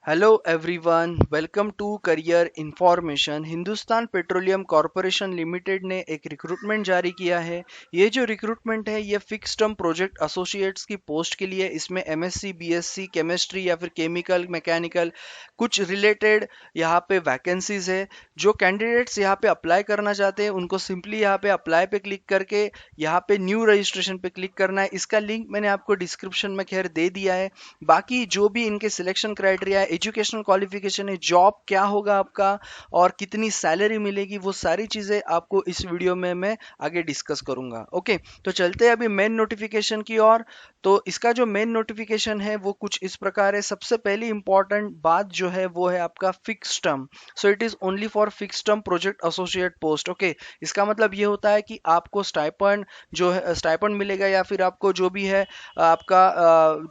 Hello everyone, welcome to career information. Hindustan petroleum corporation limited ने एक recruitment जारी किया है। ये जो रिक्रूटमेंट है ये फिक्स टर्म प्रोजेक्ट एसोसिएट्स की पोस्ट के लिए। इसमें एमएससी बीएससी केमिस्ट्री या फिर केमिकल मैकेनिकल कुछ रिलेटेड यहाँ पे वैकेंसीज है। जो कैंडिडेट्स यहाँ पे अप्लाई करना चाहते हैं उनको सिंपली यहाँ पे अप्लाई पे क्लिक करके यहाँ पे न्यू रजिस्ट्रेशन पे क्लिक करना है। इसका लिंक मैंने आपको डिस्क्रिप्शन में खैर दे दिया है। बाकी जो भी इनके सिलेक्शन क्राइटेरिया है, एजुकेशनल क्वालिफिकेशन है, जॉब क्या होगा आपका और कितनी सैलरी मिलेगी, वो सारी चीजें आपको इस वीडियो में मैं आगे डिस्कस करूंगा। ओके, तो चलते हैं अभी मेन नोटिफिकेशन की ओर। तो इसका जो मेन नोटिफिकेशन है वो कुछ इस प्रकार है। सबसे पहली इंपॉर्टेंट बात जो है वो है आपका fix term. So it is only for fix term project associate post. Okay, इसका मतलब ये होता है कि आपको स्टाइपेंड जो है स्टाइपेंड मिलेगा या फिर आपको जो भी है आपका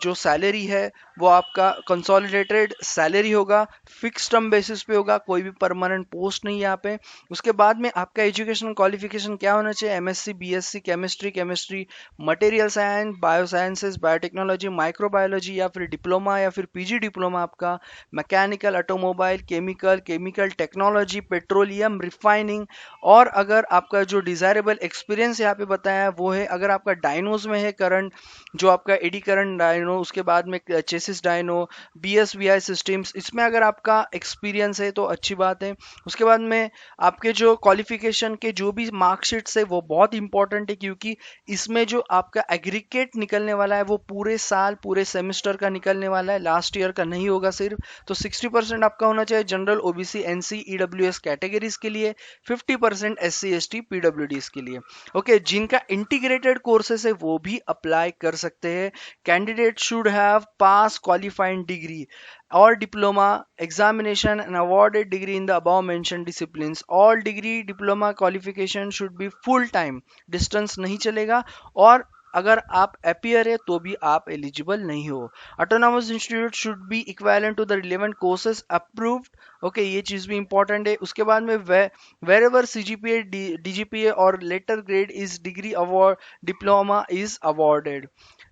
जो सैलरी है वो आपका कंसोलिडेटेड सैलरी होगा, फिक्स टर्म बेसिस पे होगा, कोई भी परमानेंट पोस्ट नहीं है यहाँ पे। उसके बाद में आपका एजुकेशनल क्वालिफिकेशन क्या होना चाहिए? MSc BSc chemistry material science, bio sciences, biotechnology, microbiology या फिर डिप्लोमा या फिर पीजी डिप्लोमा आपका, mechanical, automobile, chemical technology, petroleum, refining. और अगर आपका जो डिजायरेबल एक्सपीरियंस यहाँ पे बताया है वो है, अगर आपका डायनोज में है करंट, जो आपका एडी करंट डायनो, उसके बाद में चेसिस डायनो, बीएसवीआई सिस्टम्स, इसमें अगर आपका एक्सपीरियंस है तो अच्छी बात है। उसके बाद में आपके जो क्वालिफिकेशन के जो भी मार्कशीट्स है वो बहुत इंपॉर्टेंट है, क्योंकि इसमें जो आपका एग्रीगेट निकलने वाला है वो पूरे साल पूरे सेमेस्टर का निकलने वाला है, लास्ट ईयर का नहीं होगा सिर्फ। तो 60% आपका होना चाहिए general OBC NC EWS categories के लिए, 50% एससी एसटी पीडब्ल्यूडीज के लिए। ओके, जिनका इंटीग्रेटेड कोर्सेस है वो भी अप्लाई कर सकते हैं। Candidate should have pass qualifying degree और diploma examination and awarded degree in the above mentioned disciplines. All degree diploma qualification should be full time, distance नहीं चलेगा। और अगर आप अपियर है तो भी आप एलिजिबल नहीं हो। Autonomous institute should be equivalent to the relevant courses approved. Okay, ये चीज भी इंपॉर्टेंट है। उसके बाद में वेर एवर सीजीपीए डीजीपीए और letter grade is degree award diploma is awarded,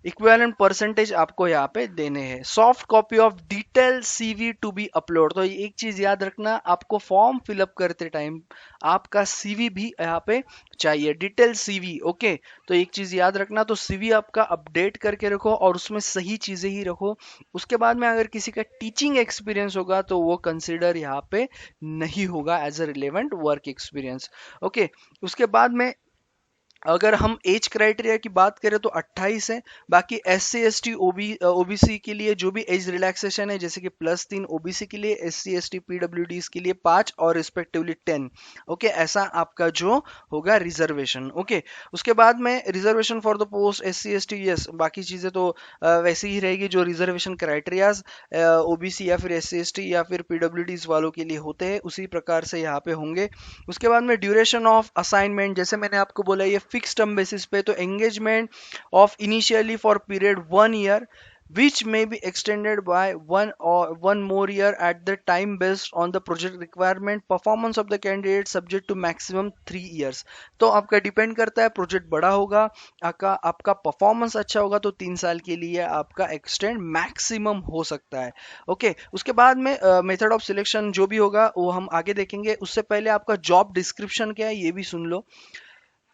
equivalent percentage आपको यहाँ पे देने हैं। Soft copy of detail CV to be upload. तो एक चीज याद रखना, आपको फॉर्म फिलअप करते टाइम आपका सीवी भी यहाँ पे चाहिए, डिटेल सीवी। ओके, तो एक चीज याद रखना, तो सीवी आपका अपडेट करके रखो और उसमें सही चीजें ही रखो। उसके बाद में अगर किसी का टीचिंग एक्सपीरियंस होगा तो वो कंसिडर यहाँ पे नहीं होगा as a relevant work experience. Okay, उसके बाद में अगर हम एज क्राइटेरिया की बात करें तो 28 है। बाकी S C S T OBC के लिए जो भी एज रिलैक्सेशन है, जैसे कि +3 ओबीसी के लिए, एस सी एस टी पीडब्ल्यूडीज के लिए 5 और रिस्पेक्टिवली 10। ओके, ऐसा आपका जो होगा रिजर्वेशन। ओके, उसके बाद में reservation for the post S C S T, yes, बाकी चीजें तो वैसे ही रहेगी जो रिजर्वेशन क्राइटेरियाज ओबीसी या फिर एस सी एस टी या फिर पीडब्ल्यूडीज वालों के लिए होते हैं उसी प्रकार से यहाँ पे होंगे। उसके बाद में ड्यूरेशन ऑफ असाइनमेंट, जैसे मैंने आपको बोला ये फिक्स टर्म बेसिस पे, तो engagement of initially for period 1 year which may be extended by one more year at the time based on the project requirement, performance of the candidate subject to maximum 3 years। तो आपका depend करता है, project बड़ा होगा, आपका performance अच्छा होगा तो 3 साल के लिए आपका एक्सटेंड मैक्सिमम हो सकता है। ओके, उसके बाद में मेथड ऑफ सिलेक्शन जो भी होगा वो हम आगे देखेंगे। उससे पहले आपका जॉब डिस्क्रिप्शन क्या है ये भी सुन लो।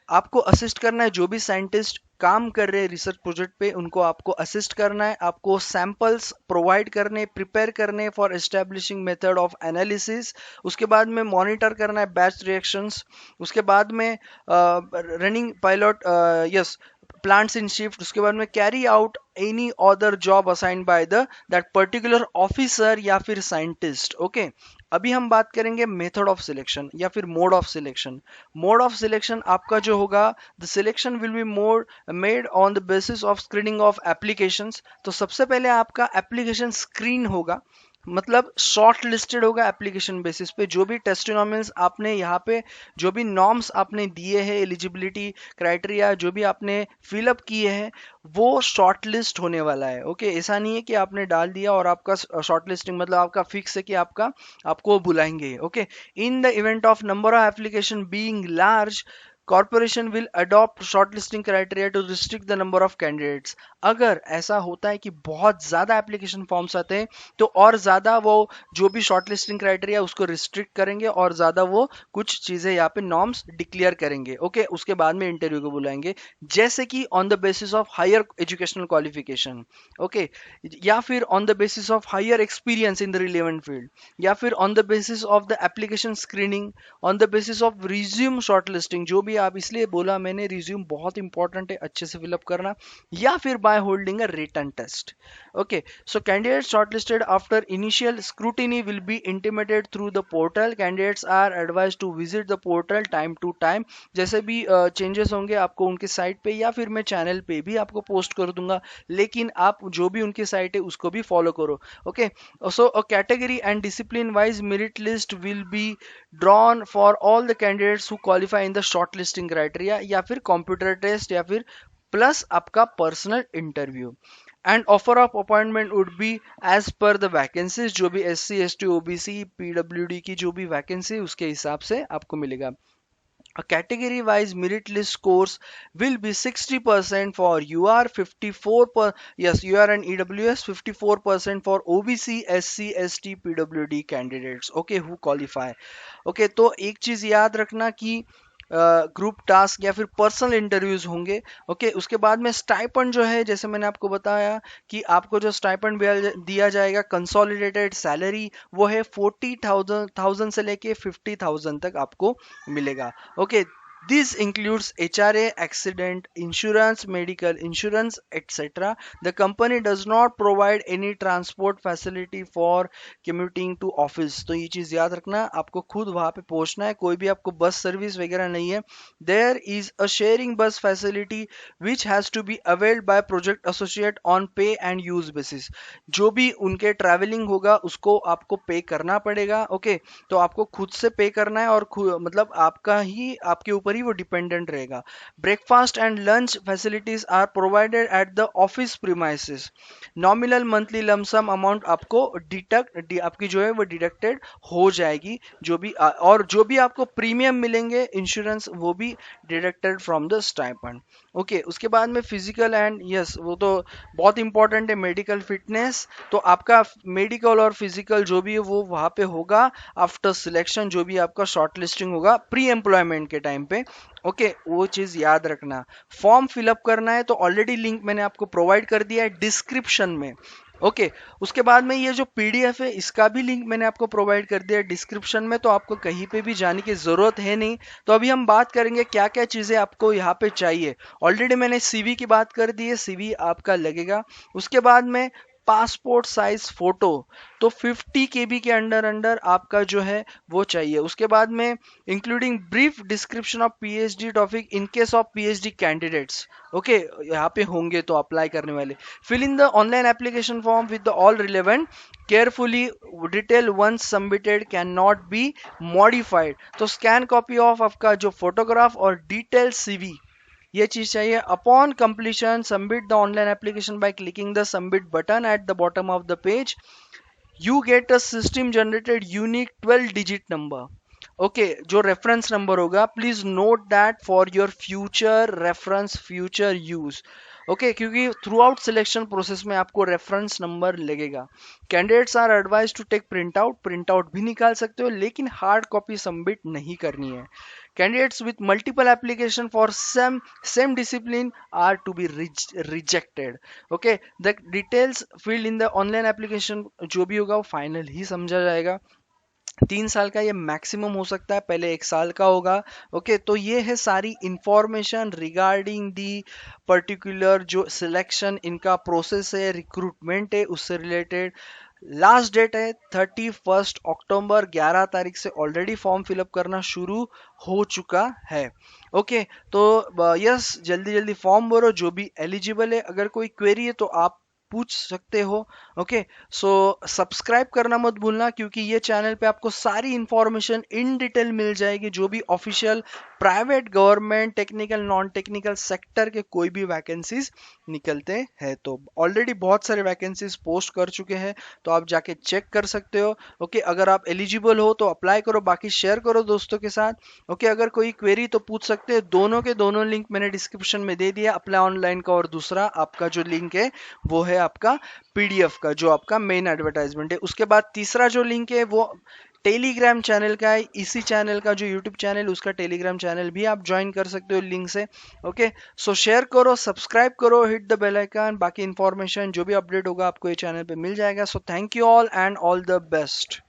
आपको असिस्ट करना है, जो भी साइंटिस्ट काम कर रहे हैं रिसर्च प्रोजेक्ट पे उनको आपको असिस्ट करना है। आपको सैंपल्स प्रोवाइड करने, प्रिपेयर करने for establishing method of analysis. उसके बाद में मॉनिटर करना है बैच रिएक्शंस। उसके बाद में running pilot, yes, plants in shift. उसके बाद में carry out any other job assigned by the that particular officer या फिर साइंटिस्ट। ओके, अभी हम बात करेंगे मेथड ऑफ सिलेक्शन या फिर mode of selection. Mode of selection आपका जो होगा, the selection will be more made on the basis of screening of applications. तो सबसे पहले आपका एप्लीकेशन स्क्रीन होगा, मतलब शॉर्ट लिस्टेड होगा एप्लीकेशन बेसिस पे। जो भी टेस्टिमोनियल्स आपने यहाँ पे, जो भी नॉर्म्स आपने दिए हैं, एलिजिबिलिटी क्राइटेरिया जो भी आपने फिलअप किए हैं, वो शॉर्ट लिस्ट होने वाला है। ओके, ऐसा नहीं है कि आपने डाल दिया और आपका शॉर्ट लिस्टिंग मतलब आपका फिक्स है कि आपको बुलाएंगे। Okay, in the event of number of application being large, corporation will adopt shortlisting criteria to restrict the number of candidates. अगर ऐसा होता है कि बहुत ज्यादा एप्लीकेशन फॉर्म्स आते हैं तो और ज्यादा वो जो भी शॉर्टलिस्टिंग क्राइटेरिया उसको रिस्ट्रिक्ट करेंगे और ज्यादा वो कुछ चीजें यहाँ पे नॉर्म्स डिक्लेयर करेंगे। ओके, उसके बाद में इंटरव्यू को बुलाएंगे, जैसे कि on the basis of higher educational qualification, okay, या फिर on the basis of higher experience in the relevant field, या फिर on the basis of the application screening, on the basis of resume shortlisting, जो भी आप, इसलिए बोला मैंने रिज्यूम बहुत इंपॉर्टेंट है, अच्छे से फिलअप करना, या फिर by holding a written test. Okay, so candidates shortlisted after initial scrutiny will be intimated through the portal. Candidates are advised to visit the portal time to time. जैसे भी changes होंगे आपको उनके साइट पे या फिर मैं चैनल पे भी आपको पोस्ट कर दूंगा, लेकिन आप जो भी उनकी साइट है उसको भी फॉलो करो। Okay, so a category and discipline wise merit list will be drawn for all the candidates who qualify in the shortlisting criteria, या फिर कंप्यूटर टेस्ट, या फिर प्लस आपका personal interview. And offer of appointment would be as per the vacancies, जो भी SC ST OBC PWD की जो भी वैकेंसी उसके हिसाब से आपको मिलेगा। A category wise merit list scores will be 60% for UR, 54 per, yes, UR and EWS, 54% for OBC SC ST PWD candidates, okay, who qualify। Okay, तो एक चीज याद रखना कि ग्रुप टास्क या फिर पर्सनल इंटरव्यूज होंगे। ओके, उसके बाद में स्टाइपेंड जो है, जैसे मैंने आपको बताया कि आपको जो स्टाइपेंड दिया जाएगा कंसोलिडेटेड सैलरी, वो है 40,000 से लेके 50,000 तक आपको मिलेगा। Okay, this includes HRA, accident insurance, medical insurance, etc. The company does not provide any transport facility for commuting to office। तो ये चीज याद रखना, आपको खुद वहां पे पहुंचना है, कोई भी आपको बस सर्विस वगैरह नहीं है। There is a sharing bus facility which has to be availed by project associate on pay and use basis। जो भी उनके ट्रैवलिंग होगा उसको आपको पे करना पड़ेगा। ओके, तो आपको खुद से पे करना है और मतलब आपका ही, आपके ऊपर ही वो डिपेंडेंट रहेगा। Breakfast and lunch facilities are provided at the office premises. Nominal monthly lump sum amount आपको डिडक्ट, आपकी जो है वो डिडक्टेड हो जाएगी, जो भी और जो भी आपको प्रीमियम मिलेंगे इंश्योरेंस वो भी deducted from the stipend. Okay, उसके बाद में फिजिकल एंड यस, वो तो बहुत इंपॉर्टेंट है, मेडिकल फिटनेस। तो आपका मेडिकल और फिजिकल जो भी है वो वहां पे होगा आफ्टर सिलेक्शन, जो भी आपका शॉर्ट लिस्टिंग होगा प्री एम्प्लॉयमेंट के टाइम पे। ओके, वो चीज याद रखना। फॉर्म फिलअप करना है तो ऑलरेडी लिंक मैंने आपको प्रोवाइड कर दिया है डिस्क्रिप्शन में। ओके, उसके बाद में ये जो PDF है इसका भी लिंक मैंने आपको प्रोवाइड कर दिया है डिस्क्रिप्शन में, तो आपको कहीं पे भी जाने की जरूरत है नहीं। तो अभी हम बात करेंगे क्या क्या चीजें आपको यहाँ पे चाहिए। ऑलरेडी मैंने CV की बात कर दी है, CV आपका लगेगा। उसके बाद में पासपोर्ट साइज फोटो, तो 50 KB के अंडर अंडर आपका जो है वो चाहिए। उसके बाद में including brief description of PhD topic in case of PhD candidates. Okay, यहाँ पे होंगे तो अप्लाई करने वाले। Fill in the online application form with the all relevant carefully, detail once submitted can not be modified. तो scan copy of आपका जो photograph और डिटेल CV, ये चीज चाहिए। Upon completion submit the online application by clicking the submit button at the bottom of the page. You get a system generated unique 12 digit number. Okay, जो reference number होगा please note that for your future reference, future use. Okay, क्योंकि throughout selection process में आपको reference number लगेगा। Candidates are advise to take print out भी निकाल सकते हो, लेकिन हार्ड कॉपी सबमिट नहीं करनी है। Candidates with multiple application for same discipline are to be rejected। Okay, the details filled in the online application जो भी होगा वो फाइनल ही समझा जाएगा। 3 साल का ये मैक्सिमम हो सकता है, पहले 1 साल का होगा। ओके, तो ये है सारी इंफॉर्मेशन रिगार्डिंग दी पर्टिकुलर जो सिलेक्शन इनका प्रोसेस है, रिक्रूटमेंट है, उससे रिलेटेड। लास्ट डेट है 31 अक्टूबर, 11 तारीख से ऑलरेडी फॉर्म फिलअप करना शुरू हो चुका है। ओके, तो यस, जल्दी जल्दी फॉर्म भरो जो भी एलिजिबल है। अगर कोई क्वेरी है तो आप पूछ सकते हो। ओके, सो सब्सक्राइब करना मत भूलना, क्योंकि ये चैनल पे आपको सारी इंफॉर्मेशन इन डिटेल मिल जाएगी, जो भी official private government technical non technical sector के कोई भी वैकेंसीज निकलते हैं। तो ऑलरेडी बहुत सारे वैकेंसीज पोस्ट कर चुके हैं, तो आप जाके चेक कर सकते हो। ओके, अगर आप एलिजिबल हो तो अप्लाई करो, बाकी शेयर करो दोस्तों के साथ। ओके, अगर कोई क्वेरी तो पूछ सकते हैं, दोनों के दोनों लिंक मैंने डिस्क्रिप्शन में दे दिया, अप्लाई ऑनलाइन का, और दूसरा आपका जो लिंक है वो है आपका पीडीएफ का, जो आपका मेन एडवर्टाइजमेंट है। उसके बाद तीसरा जो लिंक है वो टेलीग्राम चैनल का है, इसी चैनल का जो यूट्यूब चैनल, उसका टेलीग्राम चैनल भी आप ज्वाइन कर सकते हो लिंक से। ओके, सो शेयर करो, सब्सक्राइब करो, हिट द बेल आइकन, बाकी इंफॉर्मेशन जो भी अपडेट होगा आपको ये चैनल पे मिल जाएगा। So thank you all and all the best.